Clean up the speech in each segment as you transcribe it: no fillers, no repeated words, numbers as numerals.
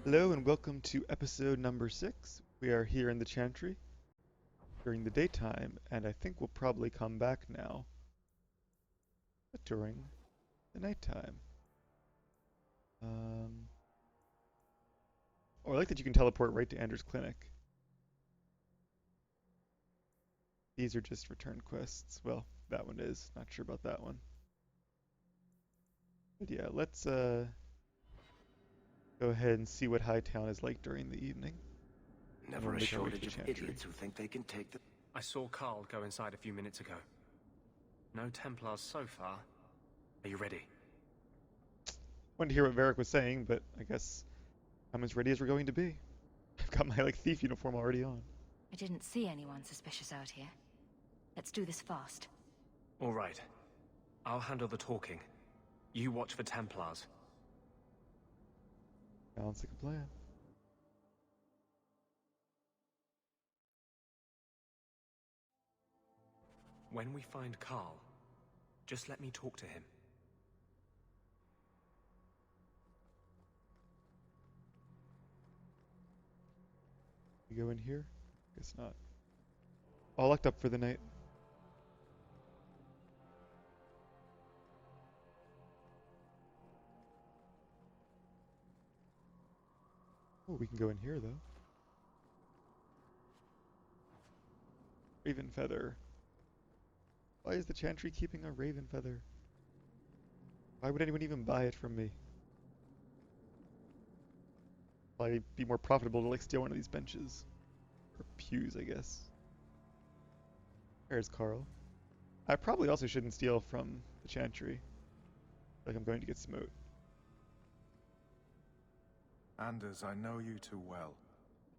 Hello and welcome to episode number 6. We are here in the Chantry during the daytime, and I think we'll probably come back now during the nighttime. I like that you can teleport right to Andrew's clinic. These are just return quests. Well, that one is. Not sure about that one. But yeah, let's go ahead and see what Hightown is like during the evening. Never a shortage of idiots who think they can take the... I saw Carl go inside a few minutes ago. No Templars so far. Are you ready? Wanted to hear what Varric was saying, but I guess I'm as ready as we're going to be. I've got my thief uniform already on. I didn't see anyone suspicious out here. Let's do this fast. All right. I'll handle the talking. You watch for Templars. Sounds like a plan. When we find Carl, just let me talk to him. We go in here? Guess not. All locked up for the night. Oh, we can go in here though. Raven feather. Why is the Chantry keeping a raven feather? Why would anyone even buy it from me? Probably be more profitable to steal one of these benches. Or pews, I guess. There's Carl. I probably also shouldn't steal from the Chantry. Like I'm going to get smote. Anders, I know you too well.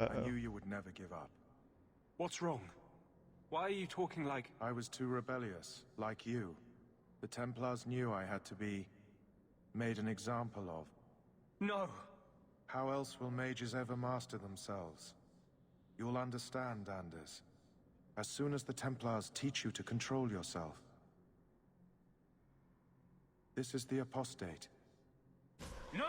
Uh-oh. I knew you would never give up. What's wrong? Why are you talking like... I was too rebellious, like you. The Templars knew I had to be made an example of. No! How else will mages ever master themselves? You'll understand, Anders. As soon as the Templars teach you to control yourself. This is the apostate. No!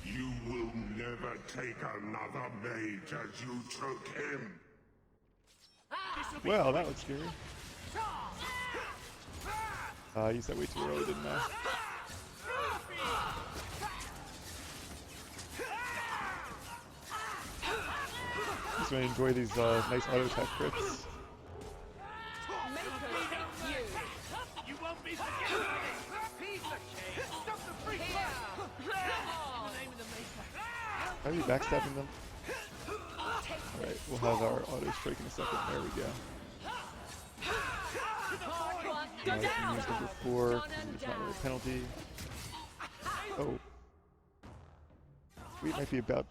You will never take another mage as you took him. Well, that looks scary. I used that way too early, didn't I? Just gonna enjoy these nice auto attack crits. Are you backstabbing them? Alright, we'll have our auto strike in a second. There we go. Alright, use number 4, because it's not really a penalty. Oh. We might be about...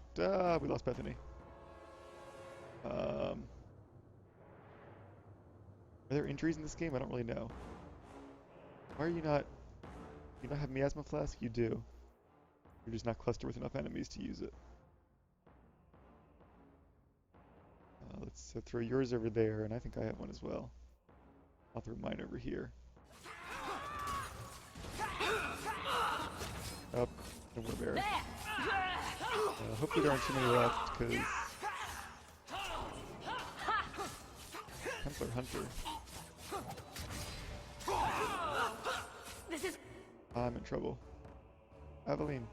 we lost Bethany. Are there injuries in this game? I don't really know. Why are you not... You not have miasma flask? You do. You're just not clustered with enough enemies to use it. Let's throw yours over there, and I think I have one as well. I'll throw mine over here. Up, no more bear. Hopefully there aren't too many left, because... Templar Hunter. I'm in trouble. Aveline.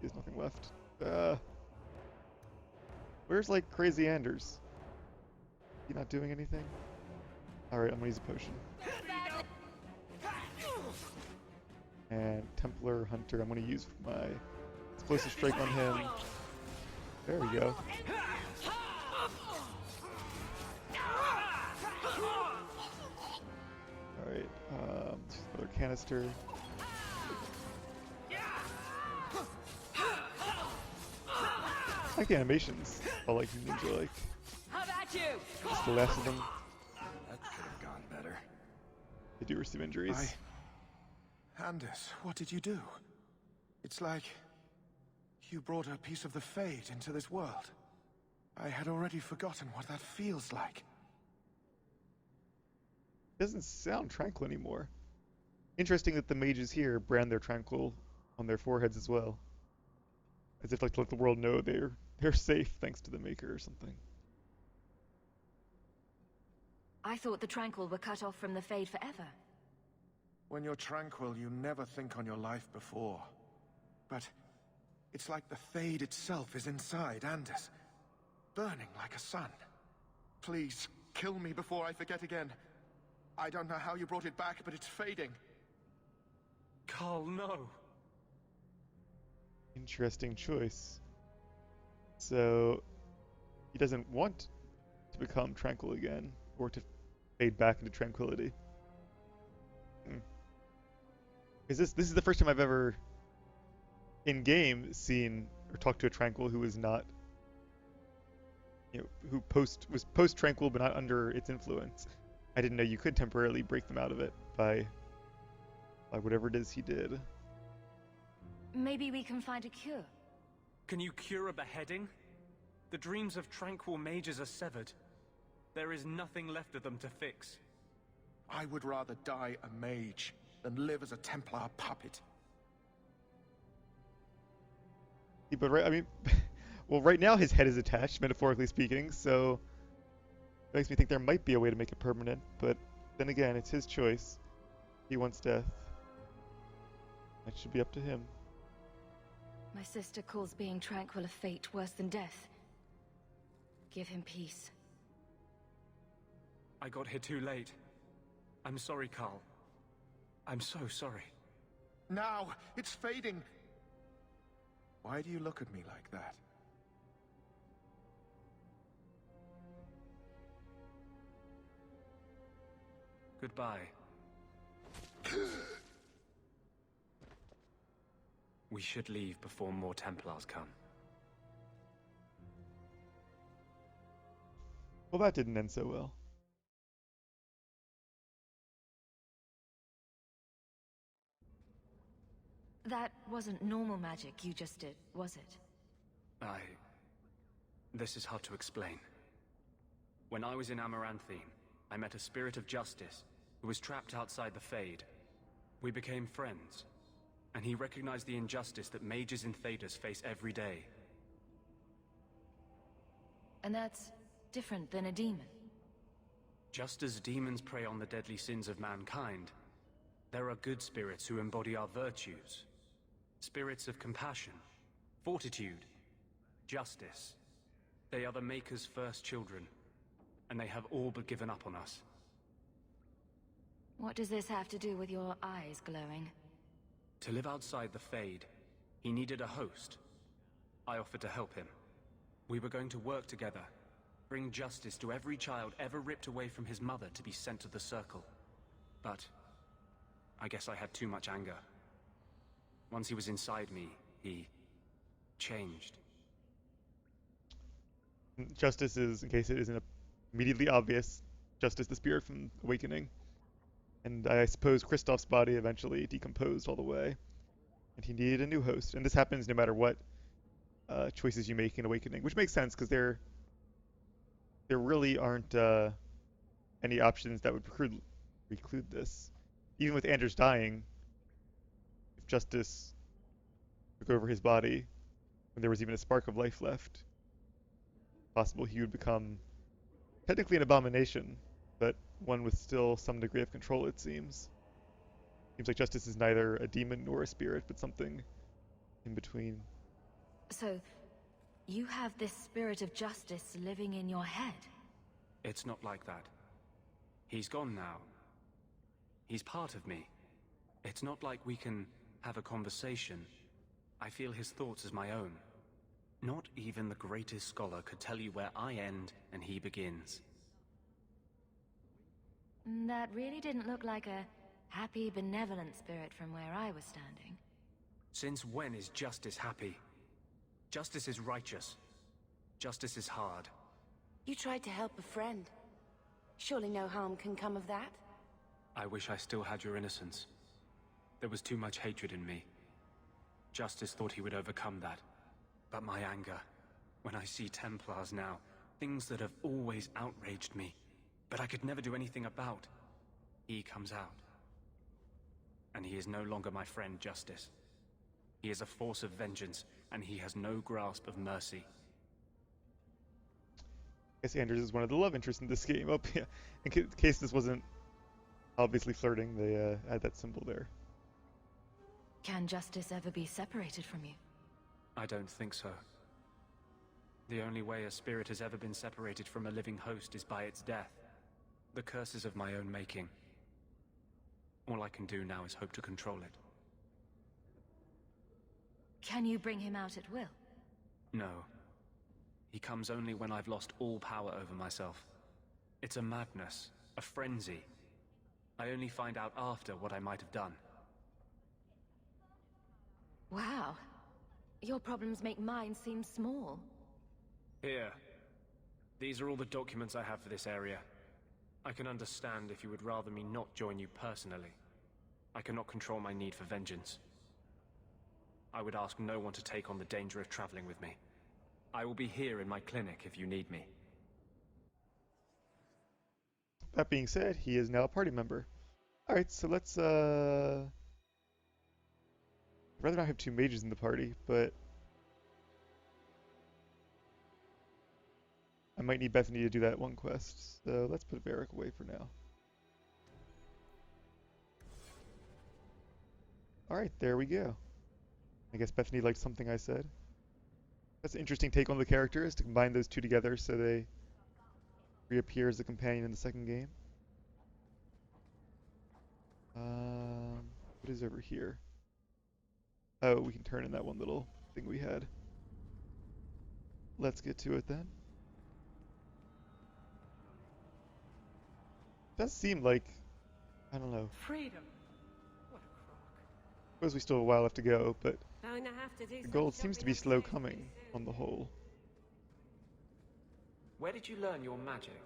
There's nothing left. Where's, Crazy Anders? You not doing anything? Alright, I'm gonna use a potion. And Templar Hunter, I'm gonna use my explosive strike on him. There we go. Alright, another canister. I like the animations. I like ninja Just the last of them. That could have gone better. They do receive injuries. Anders, what did you do? It's like... you brought a piece of the fate into this world. I had already forgotten what that feels like. It doesn't sound tranquil anymore. Interesting that the mages here brand their tranquil on their foreheads as well, as if like to let the world know they're safe thanks to the Maker or something. I thought the Tranquil were cut off from the Fade forever. When you're tranquil, you never think on your life before. But it's like the Fade itself is inside Anders, burning like a sun. Please, kill me before I forget again. I don't know how you brought it back, but it's fading. Carl, no. Interesting choice. So, he doesn't want to become tranquil again, or to fade back into tranquility. Is this is the first time I've ever, in game, seen or talked to a tranquil who was not, who was post tranquil but not under its influence. I didn't know you could temporarily break them out of it by whatever it is he did. Maybe we can find a cure. Can you cure a beheading? The dreams of tranquil mages are severed. There is nothing left of them to fix. I would rather die a mage than live as a Templar puppet. Yeah, but right, I mean, well, right now his head is attached, metaphorically speaking, so it makes me think there might be a way to make it permanent, but then again, it's his choice. He wants death. That should be up to him. My sister calls being tranquil a fate worse than death. Give him peace. I got here too late. I'm sorry, Carl. I'm so sorry. Now, it's fading. Why do you look at me like that? Goodbye. We should leave before more Templars come. Well, that didn't end so well. That wasn't normal magic you just did, was it? This is hard to explain. When I was in Amaranthine, I met a spirit of justice who was trapped outside the Fade. We became friends, and he recognized the injustice that mages in Thedas face every day. And that's different than a demon. Just as demons prey on the deadly sins of mankind, there are good spirits who embody our virtues. Spirits of compassion, fortitude, justice. They are the Maker's first children, and they have all but given up on us. What does this have to do with your eyes glowing? To live outside the Fade, he needed a host. I offered to help him. We were going to work together, bring justice to every child ever ripped away from his mother to be sent to the Circle. But I guess I had too much anger. Once he was inside me, he changed. Justice is, in case it isn't immediately obvious, Justice the spirit from Awakening. And I suppose Kristoff's body eventually decomposed all the way, and he needed a new host. And this happens no matter what choices you make in Awakening, which makes sense because there really aren't any options that would preclude this. Even with Anders dying, if Justice took over his body when there was even a spark of life left, possible he would become technically an abomination, but one with still some degree of control, it seems. Seems like Justice is neither a demon nor a spirit, but something in between. So, you have this spirit of justice living in your head? It's not like that. He's gone now. He's part of me. It's not like we can have a conversation. I feel his thoughts as my own. Not even the greatest scholar could tell you where I end and he begins. That really didn't look like a happy, benevolent spirit from where I was standing. Since when is justice happy? Justice is righteous. Justice is hard. You tried to help a friend. Surely no harm can come of that? I wish I still had your innocence. There was too much hatred in me. Justice thought he would overcome that. But my anger, when I see Templars now, things that have always outraged me, but I could never do anything about, he comes out. and he is no longer my friend Justice. He is a force of vengeance, and he has no grasp of mercy. I guess Anders is one of the love interests in this game. Oh, yeah. In case this wasn't obviously flirting, they add that symbol there. Can justice ever be separated from you? I don't think so. The only way a spirit has ever been separated from a living host is by its death. The curse is of my own making. All I can do now is hope to control it. Can you bring him out at will? No. He comes only when I've lost all power over myself. It's a madness, a frenzy. I only find out after what I might have done. Wow. Your problems make mine seem small. Here. These are all the documents I have for this area. I can understand if you would rather me not join you personally. I cannot control my need for vengeance. I would ask no one to take on the danger of traveling with me. I will be here in my clinic if you need me. That being said, he is now a party member. Alright, so let's, I'd rather not have two mages in the party, but I might need Bethany to do that one quest, so let's put Varric away for now. Alright, there we go. I guess Bethany liked something I said. That's an interesting take on the character, is to combine those two together so they reappear as a companion in the second game. What is over here? Oh, we can turn in that one little thing we had. Let's get to it then. Does seem like, I don't know. Freedom. What a crock. Suppose we still have a while left to go, but Going to have to do the some gold seems to be shopping slow upstairs coming pretty soon. on the whole. Where did you learn your magic?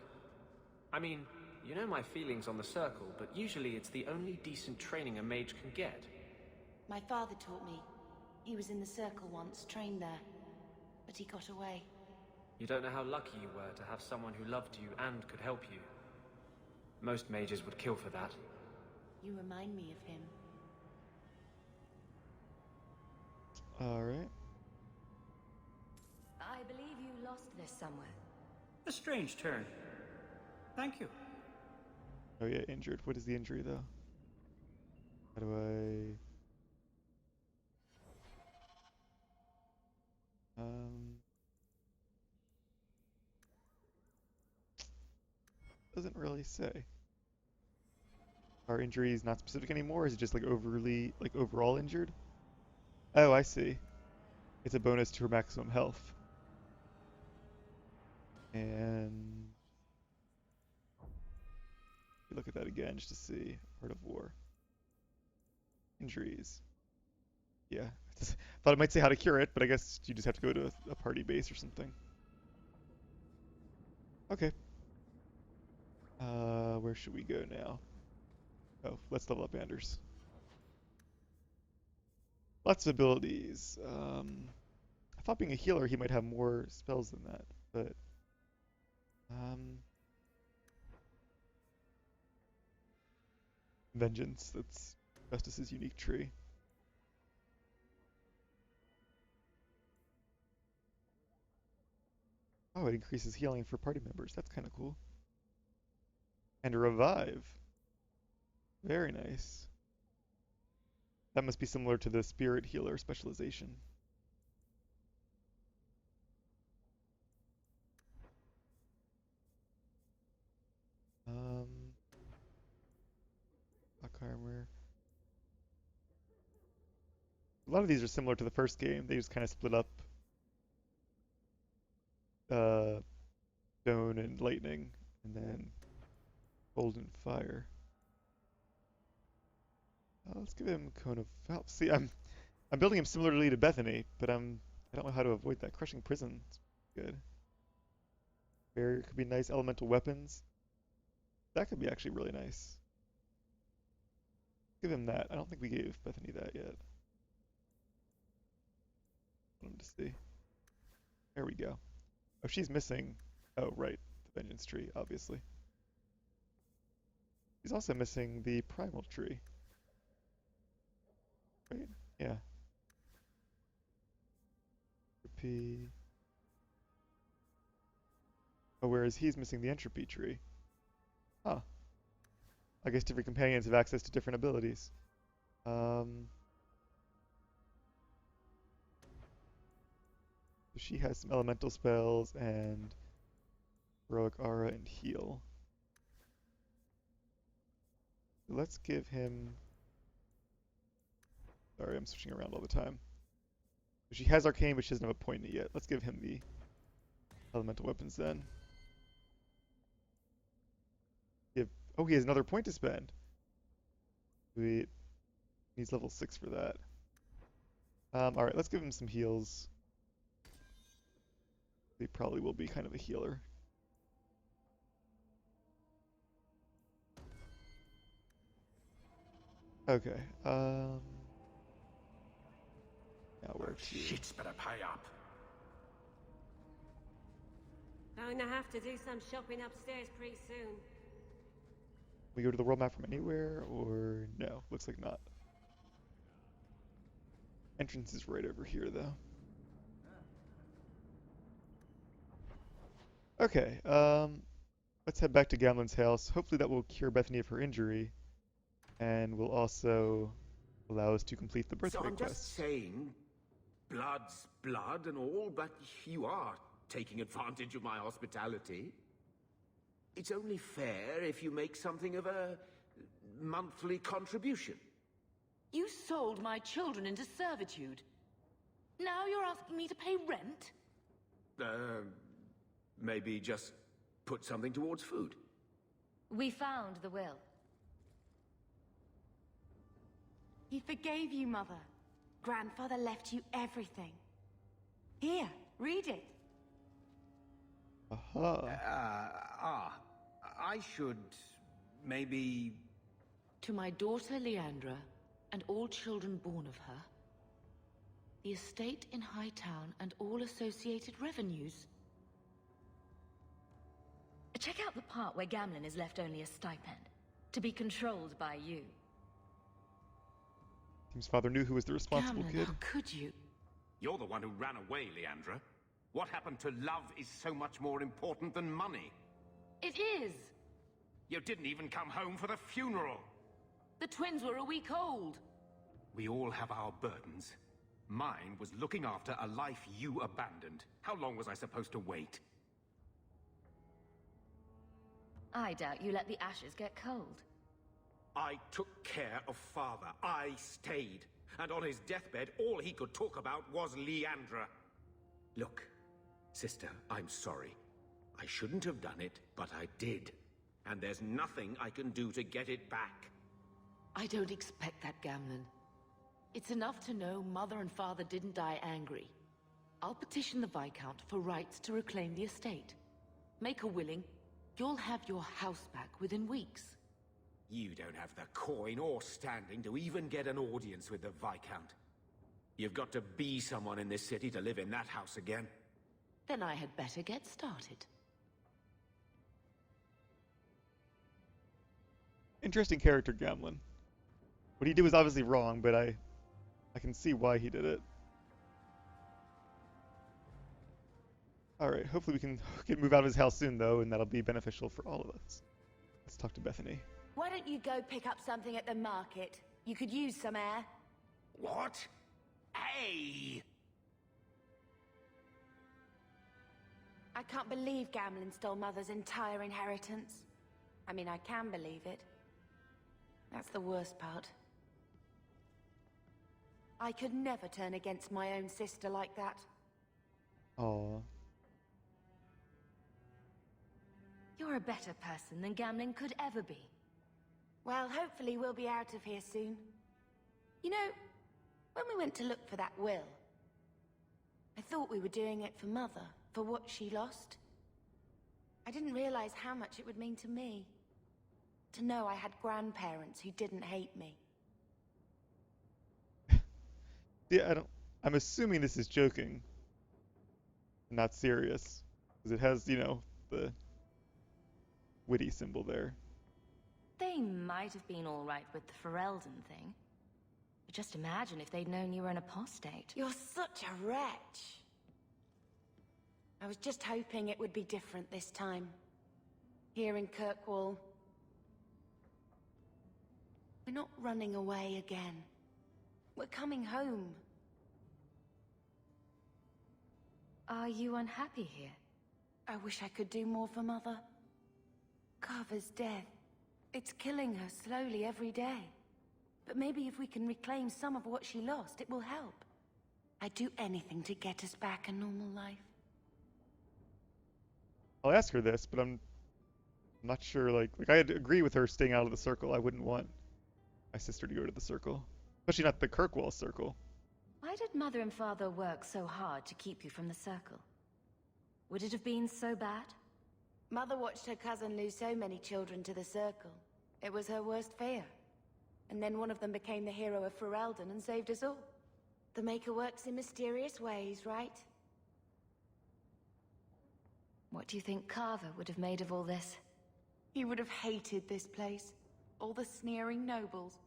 I mean, you know my feelings on the circle, but usually it's the only decent training a mage can get. My father taught me. He was in the circle once, trained there. But he got away. You don't know how lucky you were to have someone who loved you and could help you. Most mages would kill for that. You remind me of him. Alright. I believe you lost this somewhere. A strange turn. Thank you. Oh yeah, injured. What is the injury though? How do I... Doesn't really say. Are injuries not specific anymore? Is it just like overly, like overall injured? Oh, I see. It's a bonus to her maximum health. And look at that again just to see. Art of War. Injuries. Yeah. Thought it might say how to cure it, but I guess you just have to go to a party base or something. Okay. Where should we go now? Oh, let's level up Anders. Lots of abilities. I thought being a healer he might have more spells than that, but Vengeance, that's Justice's unique tree. Oh, it increases healing for party members. That's kind of cool. And a revive. Very nice. That must be similar to the spirit healer specialization. Hawke armor. A lot of these are similar to the first game. They just kind of split up stone and lightning, and then cold and fire. Let's give him Cone of Help. See, I'm building him similarly to Bethany, but I don't know how to avoid that. Crushing Prison, it's good. Barrier could be nice. Elemental weapons, that could be actually really nice. Give him that. I don't think we gave Bethany that yet. Let him to see. There we go. Oh, she's missing. Oh, right, the Vengeance tree, obviously. She's also missing the Primal tree. Right? Yeah. Entropy. Oh, whereas he's missing the entropy tree. Huh. I guess different companions have access to different abilities. She has some elemental spells and heroic aura and heal. Let's give him... Sorry, I'm switching around all the time. She has arcane, but she doesn't have a point in it yet. Let's give him the elemental weapons then. Oh, he has another point to spend. Sweet. He's level 6 for that. Alright, let's give him some heals. He probably will be kind of a healer. Okay, now where to? Shit's better pay up. Going to have to do some shopping upstairs pretty soon. We go to the world map from anywhere, or no? Looks like not. Entrance is right over here, though. Okay, let's head back to Gamlen's house. Hopefully that will cure Bethany of her injury, and will also allow us to complete the birthday quest. So I'm just saying, blood's blood and all, but you are taking advantage of my hospitality. It's only fair if you make something of a monthly contribution. You sold my children into servitude. Now you're asking me to pay rent? Maybe just put something towards food. We found the will. He forgave you, Mother. Grandfather left you everything. Here, read it. I should maybe... To my daughter Leandra, and all children born of her, the estate in Hightown and all associated revenues. Check out the part where Gamlen is left only a stipend, to be controlled by you. Tim's father knew who was the responsible Gamlen, kid. how could you? You're the one who ran away, Leandra. What happened to love is so much more important than money. It is! You didn't even come home for the funeral. The twins were a week old. We all have our burdens. Mine was looking after a life you abandoned. How long was I supposed to wait? I doubt you let the ashes get cold. I took care of Father. I stayed. And on his deathbed, all he could talk about was Leandra. Look, sister, I'm sorry. I shouldn't have done it, but I did. And there's nothing I can do to get it back. I don't expect that, Gamlen. It's enough to know Mother and Father didn't die angry. I'll petition the Viscount for rights to reclaim the estate. Make her willing, you'll have your house back within weeks. You don't have the coin or standing to even get an audience with the Viscount. You've got to be someone in this city to live in that house again. Then I had better get started. Interesting character, Gamlen. What he did was obviously wrong, but I can see why he did it. Alright, hopefully we can move out of his house soon, though, and that'll be beneficial for all of us. Let's talk to Bethany. Why don't you go pick up something at the market? You could use some air. What? Hey! I can't believe Gamlen stole Mother's entire inheritance. I mean, I can believe it. That's the worst part. I could never turn against my own sister like that. Aww. You're a better person than Gamlen could ever be. Well, hopefully we'll be out of here soon. You know, when we went to look for that will, I thought we were doing it for Mother, for what she lost. I didn't realize how much it would mean to me. To know I had grandparents who didn't hate me. Yeah, I'm assuming this is joking, not serious, because it has, you know, the witty symbol there. They might have been all right with the Ferelden thing. But just imagine if they'd known you were an apostate. You're such a wretch. I was just hoping it would be different this time. Here in Kirkwall. We're not running away again. We're coming home. Are you unhappy here? I wish I could do more for Mother. Carver's death. It's killing her slowly every day. But maybe if we can reclaim some of what she lost, it will help. I'd do anything to get us back a normal life. I'll ask her this, but I'm not sure. Like I'd agree with her staying out of the circle. I wouldn't want my sister to go to the circle, especially not the Kirkwall circle. Why did Mother and Father work so hard to keep you from the circle? Would it have been so bad? Mother watched her cousin lose so many children to the circle. It was her worst fear. And then one of them became the hero of Ferelden and saved us all. The Maker works in mysterious ways, right? What do you think Carver would have made of all this? He would have hated this place. All the sneering nobles.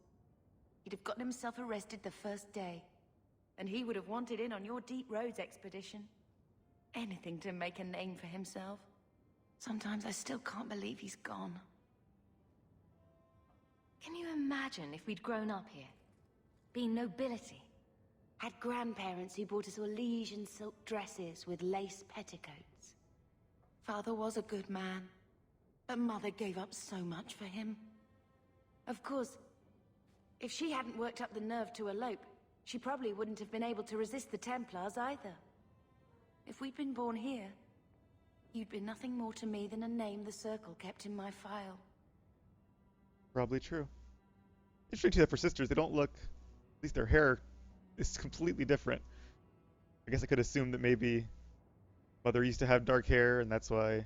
He'd have gotten himself arrested the first day. And he would have wanted in on your Deep Roads expedition. Anything to make a name for himself. Sometimes I still can't believe he's gone. Can you imagine if we'd grown up here? Been nobility? Had grandparents who bought us all liege and silk dresses with lace petticoats. Father was a good man, but Mother gave up so much for him. Of course, if she hadn't worked up the nerve to elope, she probably wouldn't have been able to resist the Templars either. If we'd been born here, you'd been nothing more to me than a name the Circle kept in my file. Probably true. Interesting too that for sisters, they don't look, at least their hair is completely different. I guess I could assume that maybe Mother used to have dark hair, and that's why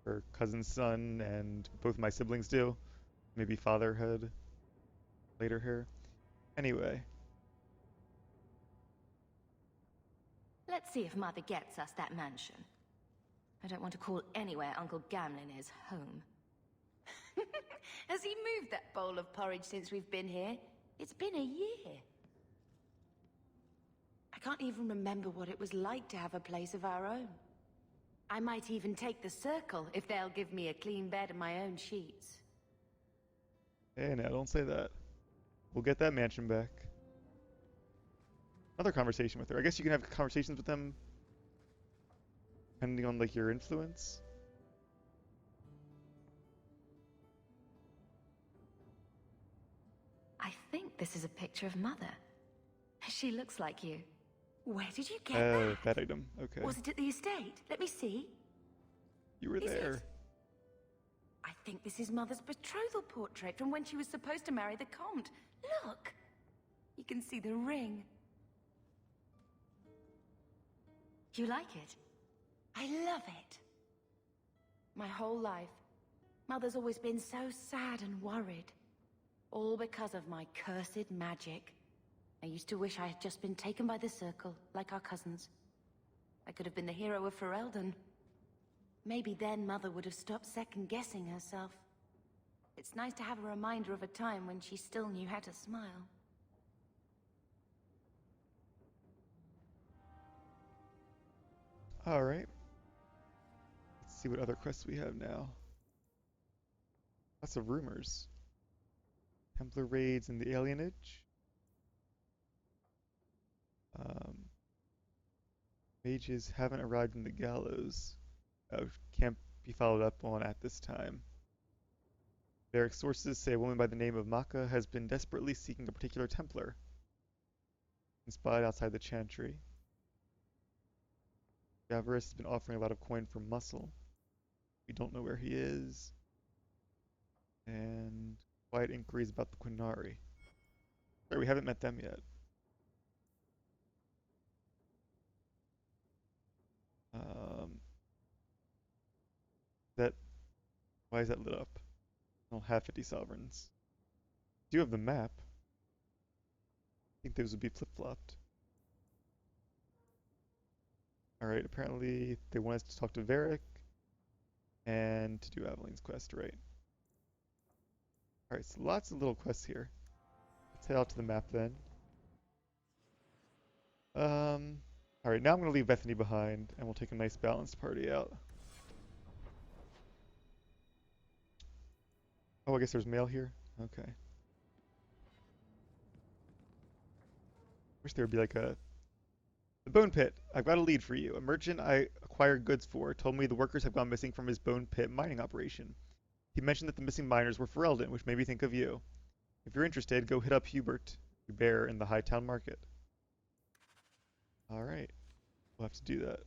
her cousin's son and both my siblings do. Maybe Father had later hair. Anyway. Let's see if Mother gets us that mansion. I don't want to call anywhere Uncle Gamlin is home. Has he moved that bowl of porridge since we've been here? It's been a year. I can't even remember what it was like to have a place of our own. I might even take the Circle if they'll give me a clean bed and my own sheets. Hey, now don't say that. We'll get that mansion back. Another conversation with her. I guess you can have conversations with them depending on like your influence. I think this is a picture of Mother. She looks like you. Where did you get that? That item. Okay. Was it at the estate? Let me see. You were there. I think this is Mother's betrothal portrait from when she was supposed to marry the Comte. Look! You can see the ring. You like it? I love it. My whole life, Mother's always been so sad and worried. All because of my cursed magic. I used to wish I had just been taken by the Circle, like our cousins. I could have been the hero of Ferelden. Maybe then Mother would have stopped second-guessing herself. It's nice to have a reminder of a time when she still knew how to smile. Alright. Let's see what other quests we have now. Lots of rumors. Templar raids in the alienage. Mages haven't arrived in the gallows. Can't be followed up on at this time. Barrack sources say a woman by the name of Maka has been desperately seeking a particular Templar. Spotted outside the chantry. Gavarus has been offering a lot of coin for muscle. We don't know where he is. And quiet inquiries about the Quinari. Sorry, we haven't met them yet. Why is that lit up? I don't have 50 sovereigns. Do you have the map? I think those would be flip-flopped. Alright, apparently they want us to talk to Varric and to do Aveline's quest, right? Alright, so lots of little quests here. Let's head out to the map then. Alright, now I'm going to leave Bethany behind, and we'll take a nice balanced party out. Oh, I guess there's mail here? Okay. Wish there would be like a... The Bone Pit. I've got a lead for you. A merchant I acquired goods for told me the workers have gone missing from his Bone Pit mining operation. He mentioned that the missing miners were Ferelden, which made me think of you. If you're interested, go hit up Hubert Bear in the Hightown Market. Alright. We'll have to do that.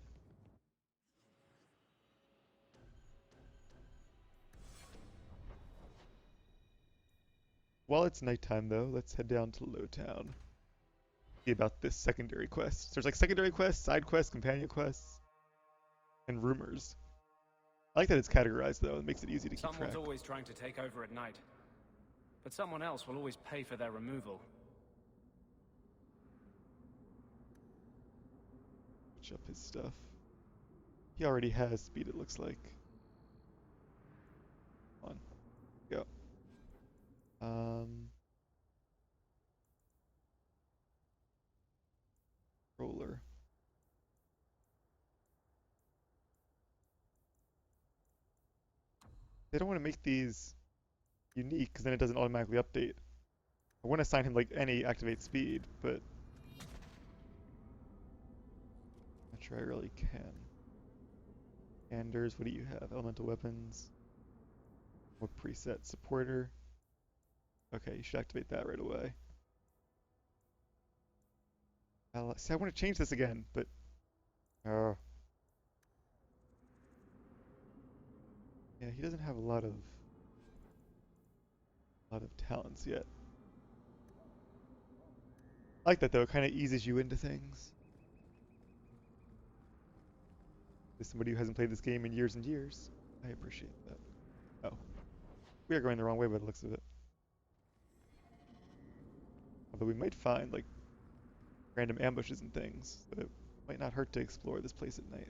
While it's nighttime, though, let's head down to Lowtown. See about this secondary quest. So there's like secondary quests, side quests, companion quests, and rumors. I like that it's categorized, though. It makes it easy to keep track. Someone's always trying to take over at night. But someone else will always pay for their removal. Switch up his stuff. He already has speed, it looks like. Come on. Go. Roller. They don't want to make these unique because then it doesn't automatically update. I want to assign him like any activate speed, but not sure I really can. Anders, what do you have? Elemental weapons. What preset? Supporter. Okay, you should activate that right away. See, I want to change this again, but yeah, he doesn't have a lot of talents yet. I like that though; it kind of eases you into things. As somebody who hasn't played this game in years and years, I appreciate that. Oh, we are going the wrong way by the looks of it. Although we might find like random ambushes and things, so it might not hurt to explore this place at night.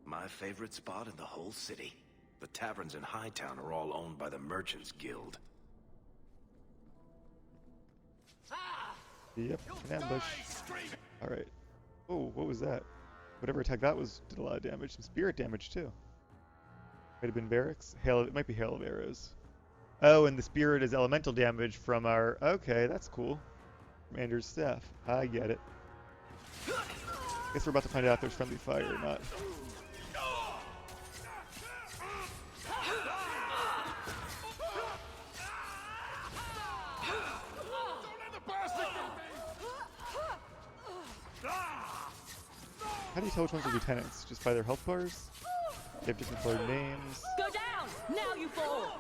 My favorite spot in the whole city. The taverns in Hightown are all owned by the Merchants Guild. Yep, an ambush. Alright. Oh, what was that? Whatever attack that was did a lot of damage. Some spirit damage too. Might have been barracks. Hail, it might be hail of arrows. Oh, and the spirit is elemental damage from our... Okay, that's cool. From Anders' staff. I get it. Guess we're about to find out if there's friendly fire or not. How do you tell which ones are lieutenants? Just by their health bars? They have different colored names. Go down! Now you fall!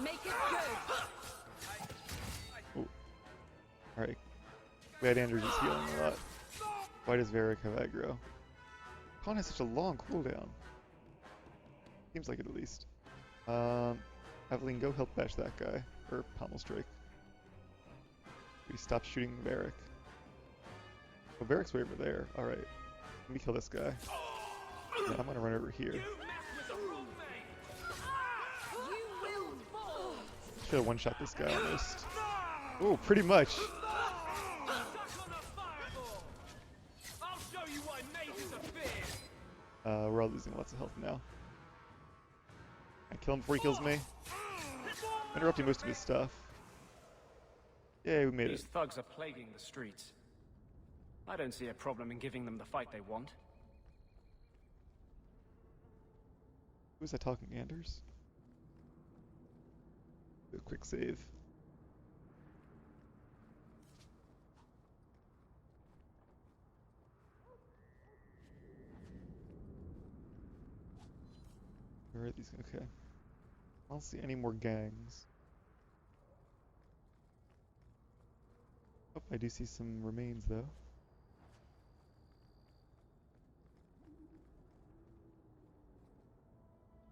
Make it good! Ooh. Alright. Glad Anders is healing a lot. Why does Varric have aggro? Con has such a long cooldown. Seems like it at least. Evelyn, go help bash that guy. Or pommel strike. We stop shooting Varric. Oh, Varric's way over there. Alright. Let me kill this guy. Yeah, I'm gonna run over here. Should have one-shot this guy almost. Oh, pretty much. We're all losing lots of health now. I kill him before he kills me. Interrupting most of his stuff. Yay, we made it. These thugs are plaguing the streets. I don't see a problem in giving them the fight they want. Who's that talking, Anders? Do a quick save. Where are these? Okay. I don't see any more gangs. Oh, I do see some remains though.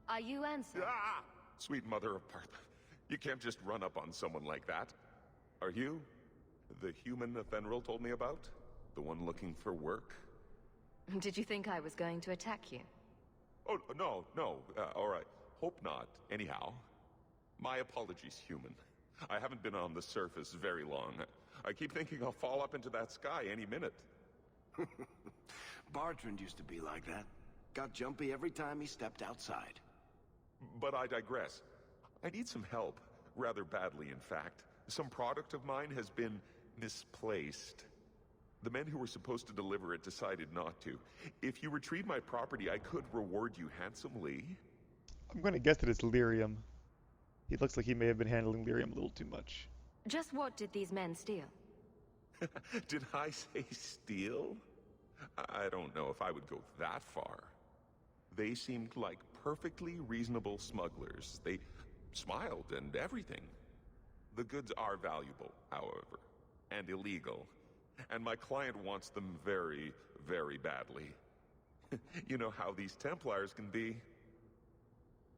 Are you Ansel? Ah! Sweet mother of Parth. You can't just run up on someone like that. Are you the human Athenril told me about? The one looking for work? Did you think I was going to attack you? Oh, no, no. All right. Hope not. Anyhow, my apologies, human. I haven't been on the surface very long. I keep thinking I'll fall up into that sky any minute. Bartrand used to be like that. Got jumpy every time he stepped outside. But I digress. I need some help. Rather badly, in fact. Some product of mine has been misplaced. The men who were supposed to deliver it decided not to. If you retrieve my property, I could reward you handsomely. I'm going to guess that it's lyrium. He looks like he may have been handling lyrium a little too much. Just what did these men steal? Did I say steal? I don't know if I would go that far. They seemed like perfectly reasonable smugglers. They smiled and everything. The goods are valuable, however, and illegal. And my client wants them very, very badly. You know how these Templars can be.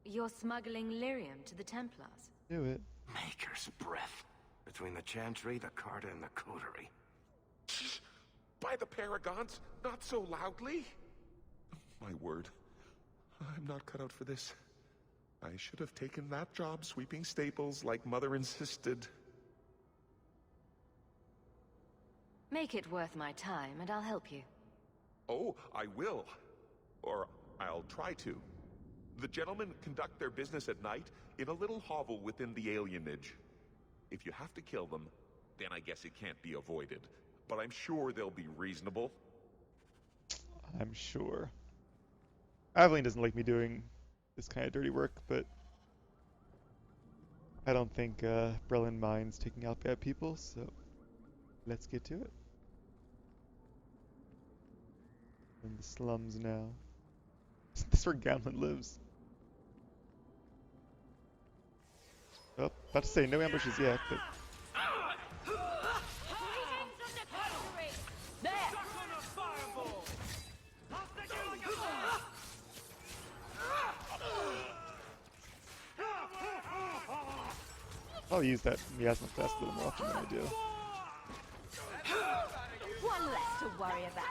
You're smuggling lyrium to the Templars? Do it. Maker's breath. Between the Chantry, the Carta, and the Coterie. Shh! By the Paragons, not so loudly! My word. I'm not cut out for this. I should have taken that job sweeping staples like Mother insisted. Make it worth my time, and I'll help you. Oh, I will. Or I'll try to. The gentlemen conduct their business at night in a little hovel within the alienage. If you have to kill them, then I guess it can't be avoided. But I'm sure they'll be reasonable. I'm sure. Aveline doesn't like me doing this kind of dirty work, but I don't think Brelin minds taking out bad people, so let's get to it. In the slums now. This is where Gamlin lives. Oh, about to say no ambushes yet, but I'll use that miasma fest a little more often than I do. One less to worry about.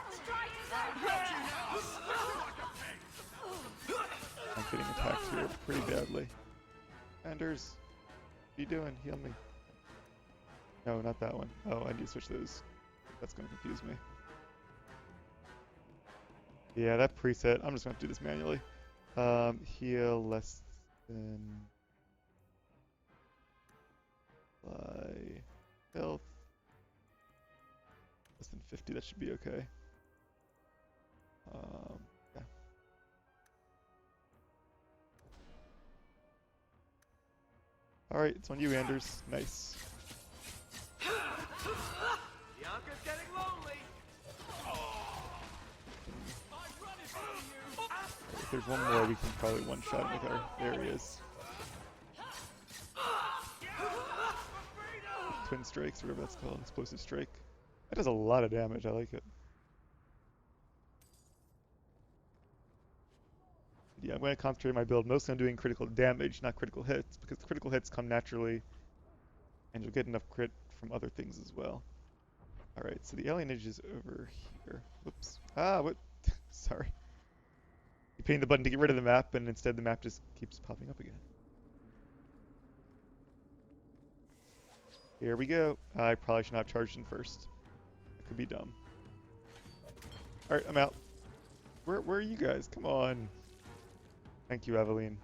I'm getting attacked here pretty badly. Anders, what are you doing? Heal me. No, not that one. Oh, I need to switch those. That's going to confuse me. Yeah, that preset. I'm just going to do this manually. Heal less than... by health. Less than 50, that should be okay. Yeah. Alright, it's on you, Anders. Nice. Bianca's getting lonely. If there's one more, we can probably one-shot him with our... There he is. Twin strikes, whatever that's called. Explosive strike. That does a lot of damage. I like it. Yeah, I'm going to concentrate my build mostly on doing critical damage, not critical hits, because the critical hits come naturally, and you'll get enough crit from other things as well. Alright, so the alienage is over here. Whoops. Ah, what? Sorry. You hitting the button to get rid of the map, and instead the map just keeps popping up again. Here we go. I probably should not have charged in first. That could be dumb. Alright, I'm out. Where are you guys? Come on. Thank you, Aveline.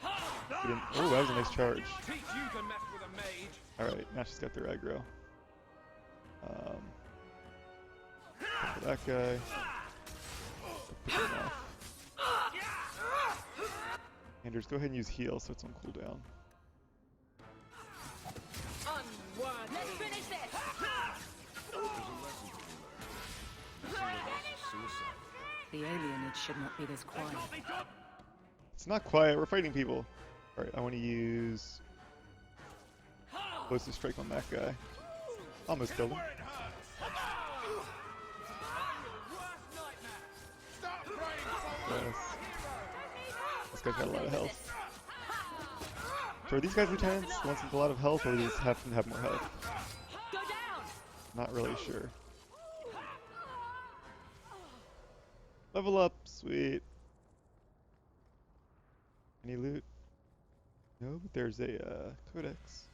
Oh, that was a nice charge. Alright, now she's got their aggro. That guy. Pick him off. Anders, go ahead and use heal so it's on cooldown. Let's finish this. The alienage should not be this quiet. It's not quiet, we're fighting people. Alright, I want to use explosive strike on that guy. Almost killed him. Yes. This guy's got a lot of health. So are these guys lieutenants? The ones with a lot of health, or do these have to have more health? Not really sure. Level up, sweet. Any loot? No, but there's a codex.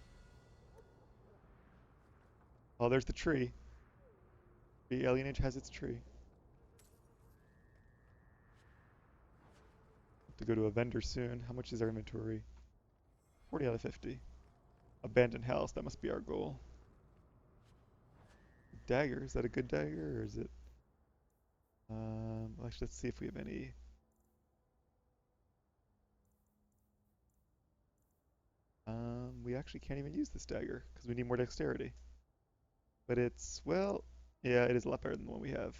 Oh, there's the tree. The alienage has its tree. Have to go to a vendor soon. How much is our inventory? 40 out of 50. Abandoned house, that must be our goal. Dagger, is that a good dagger or is it? Actually, let's see if we have any. We actually can't even use this dagger because we need more dexterity. But it's, well, yeah, it is a lot better than the one we have.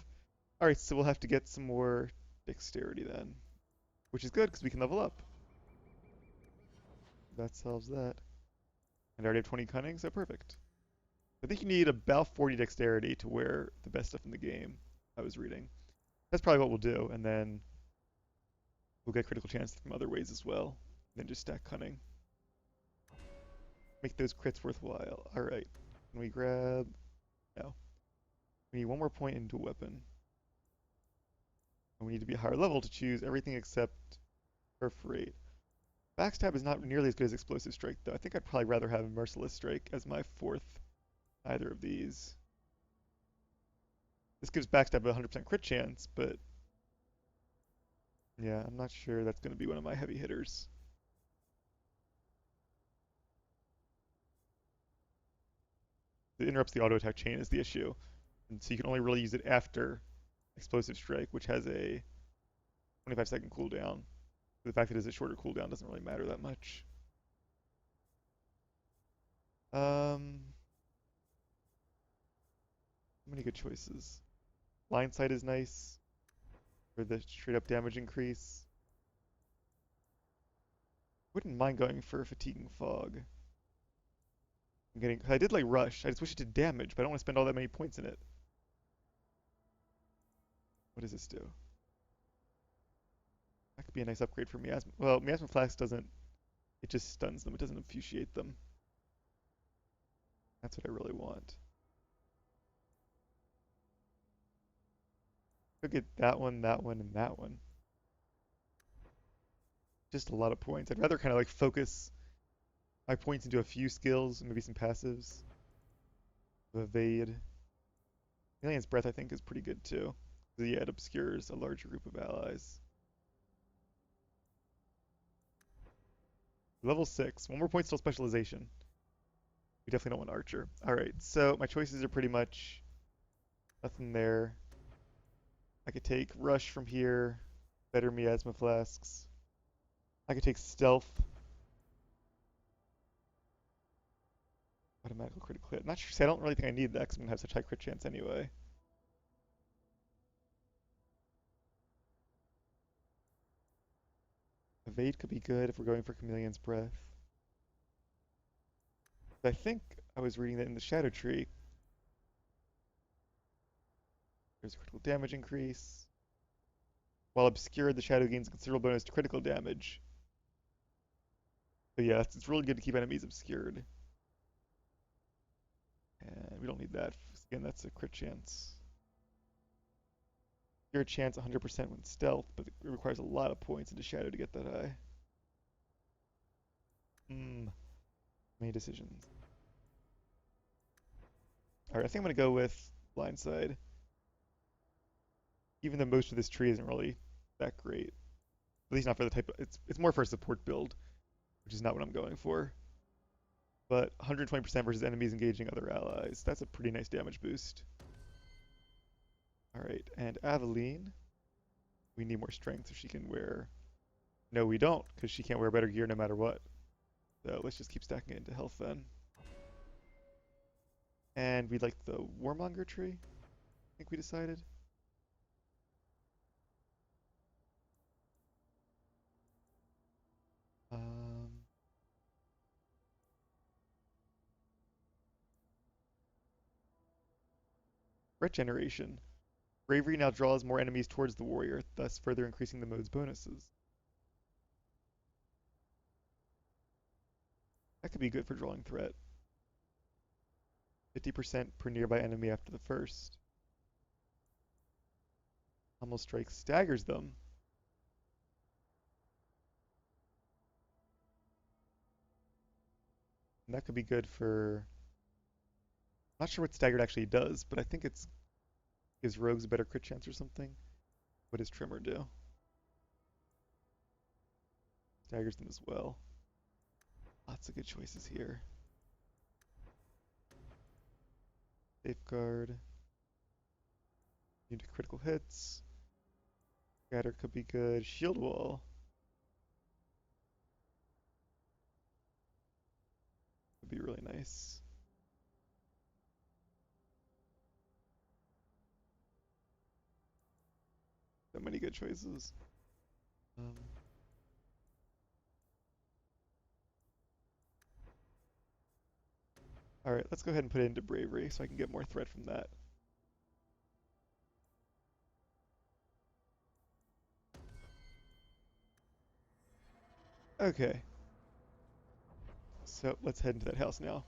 Alright, so we'll have to get some more dexterity then. Which is good because we can level up. That solves that. And I already have 20 cunning, so perfect. I think you need about 40 dexterity to wear the best stuff in the game, I was reading. That's probably what we'll do, and then we'll get critical chance from other ways as well. Then just stack cunning. Make those crits worthwhile. Alright. Can we grab... No. We need one more point into weapon. And we need to be a higher level to choose everything except perforate. Backstab is not nearly as good as explosive strike, though. I think I'd probably rather have merciless strike as my fourth either of these. This gives backstab a 100% crit chance, but yeah, I'm not sure that's going to be one of my heavy hitters. It interrupts the auto attack chain is the issue, and so you can only really use it after explosive strike, which has a 25-second cooldown. The fact that it is a shorter cooldown doesn't really matter that much. Many good choices. Line sight is nice for the straight up damage increase. Wouldn't mind going for fatiguing fog. I did like rush. I just wish it did damage, but I don't want to spend all that many points in it. What does this do? That could be a nice upgrade for Miasma. Well, Miasma Flask doesn't. It just stuns them. It doesn't infutiate them. That's what I really want. Could get that one, and that one. Just a lot of points. I'd rather kind of like focus my points into a few skills and maybe some passives. Evade. Alien's Breath I think is pretty good too. Yeah, it obscures a larger group of allies. Level 6. One more point still specialization. We definitely don't want Archer. Alright, so my choices are pretty much nothing there. I could take Rush from here. Better Miasma Flasks. I could take Stealth. Automatic critical hit. Not sure. See, I don't really think I need that because I'm going to have such high crit chance anyway. Evade could be good if we're going for Chameleon's Breath. But I think I was reading that in the Shadow Tree. There's a critical damage increase. While obscured, the shadow gains a considerable bonus to critical damage. But yeah, it's really good to keep enemies obscured. And we don't need that. Again, that's a crit chance. Your chance 100% when stealth, but it requires a lot of points into shadow to get that high. Many decisions. Alright, I think I'm going to go with Blindside. Even though most of this tree isn't really that great. At least not for the type of... It's more for a support build, which is not what I'm going for. But 120% versus enemies engaging other allies. That's a pretty nice damage boost. Alright, and Aveline. We need more strength so she can wear... No, we don't, because she can't wear better gear no matter what. So let's just keep stacking it into health then. And we'd like the Warmonger tree, I think we decided. Regeneration. Bravery now draws more enemies towards the warrior, thus further increasing the mode's bonuses. That could be good for drawing threat. 50% per nearby enemy after the first. How Pummel strike staggers them. And that could be good for... I'm not sure what staggered actually does, but I think it's gives rogues a better crit chance or something. What does Tremor do? Staggers them as well. Lots of good choices here. Safeguard. Into critical hits. Scatter could be good. Shield wall. Would be really nice. So many good choices. Alright, let's go ahead and put it into bravery so I can get more threat from that. Okay. So let's head into that house now.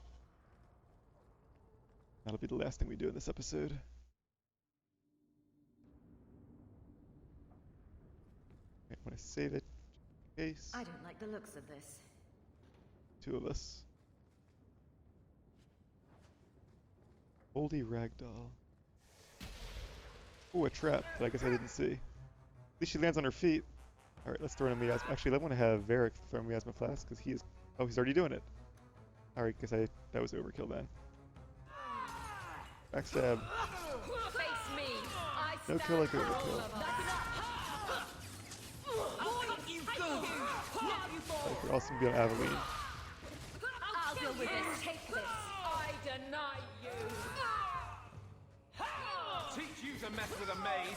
That'll be the last thing we do in this episode. I want to save it in case. I don't like the looks of this. Two of us. Oldie ragdoll. Ooh, a trap that I guess I didn't see. At least she lands on her feet. Alright, let's throw in a miasma. Actually, I want to have Varric throw a miasma flask because he is... Oh, he's already doing it. Alright, guess that was overkill then. Backstab. Face me. No kill like overkill. I could also be on Aveline. I'll deal with this. Take this. I deny you. Teach you to mess with a mage.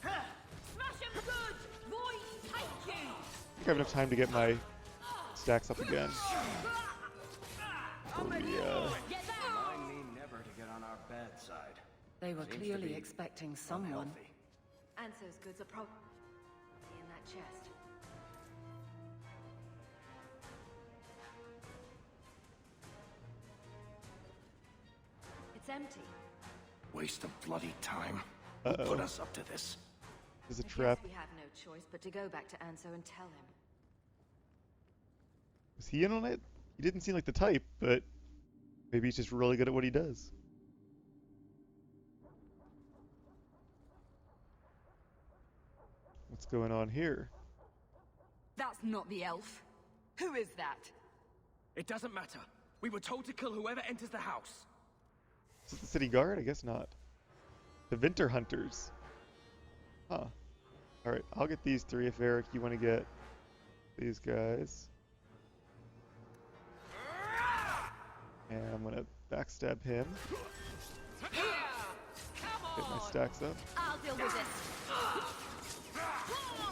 Smash him good. Void, take you. I think I have enough time to get my stacks up again. Remind me never to get on our bad side. They were clearly expecting someone. Anso's goods are probably in that chest. It's empty. Waste of bloody time. Who put us up to this? There's a trap. We have no choice but to go back to Anso and tell him. Was he in on it? He didn't seem like the type, but maybe he's just really good at what he does. What's going on here? That's not the elf. Who is that? It doesn't matter. We were told to kill whoever enters the house. Is it the city guard? I guess not. The Winter Hunters. Huh. Alright, I'll get these three if Varric, you want to get these guys. And I'm gonna backstab him. Get my stacks up. I'll deal with this.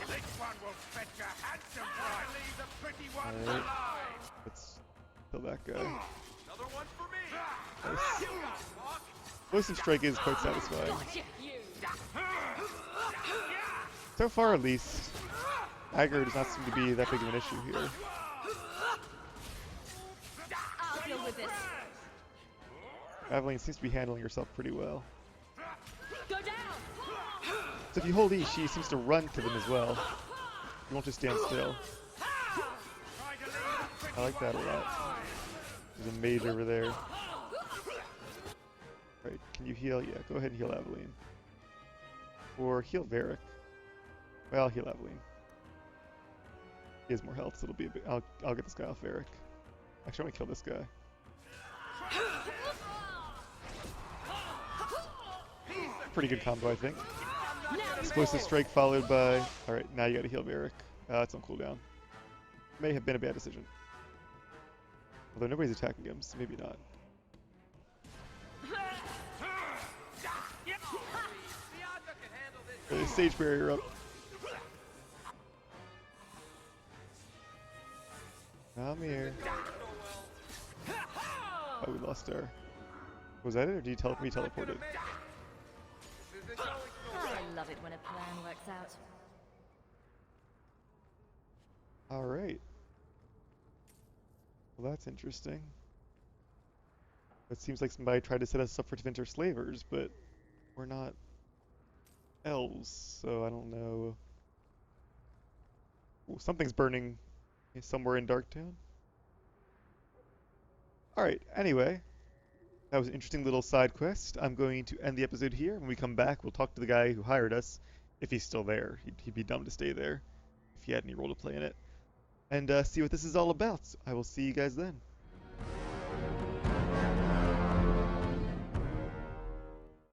This one will fetch a handsome price. Leave the pretty ones Alright. alive. Let's kill that guy. Another one for me. Nice. Poison Strike is quite satisfying. So far, at least, aggro does not seem to be that big of an issue here. I'll deal with this. Aveline seems to be handling herself pretty well. Go down. So if you hold E, she seems to run to them as well. You won't just stand still. I like that a lot. There's a mage over there. Right, can you heal? Yeah, go ahead and heal Aveline. Or heal Varric. Well, I'll heal Aveline. He has more health, so it'll be a bit... I'll get this guy off Varric. Actually, I want to kill this guy. Pretty good combo, I think. Explosive Strike followed by... Alright, now you gotta heal Varric. It's on cooldown. May have been a bad decision. Although nobody's attacking him, so maybe not. Stage barrier up. I'm here. Oh, we lost our... Was that it, or did you me teleported? I love it when a plan works out. Alright. Well, that's interesting. It seems like somebody tried to set us up for Tvinter slavers, but we're not elves, so I don't know. Ooh, something's burning somewhere in Darktown. Alright, anyway. That was an interesting little side quest. I'm going to end the episode here. When we come back, we'll talk to the guy who hired us, if he's still there. He'd be dumb to stay there if he had any role to play in it. And see what this is all about. I will see you guys then.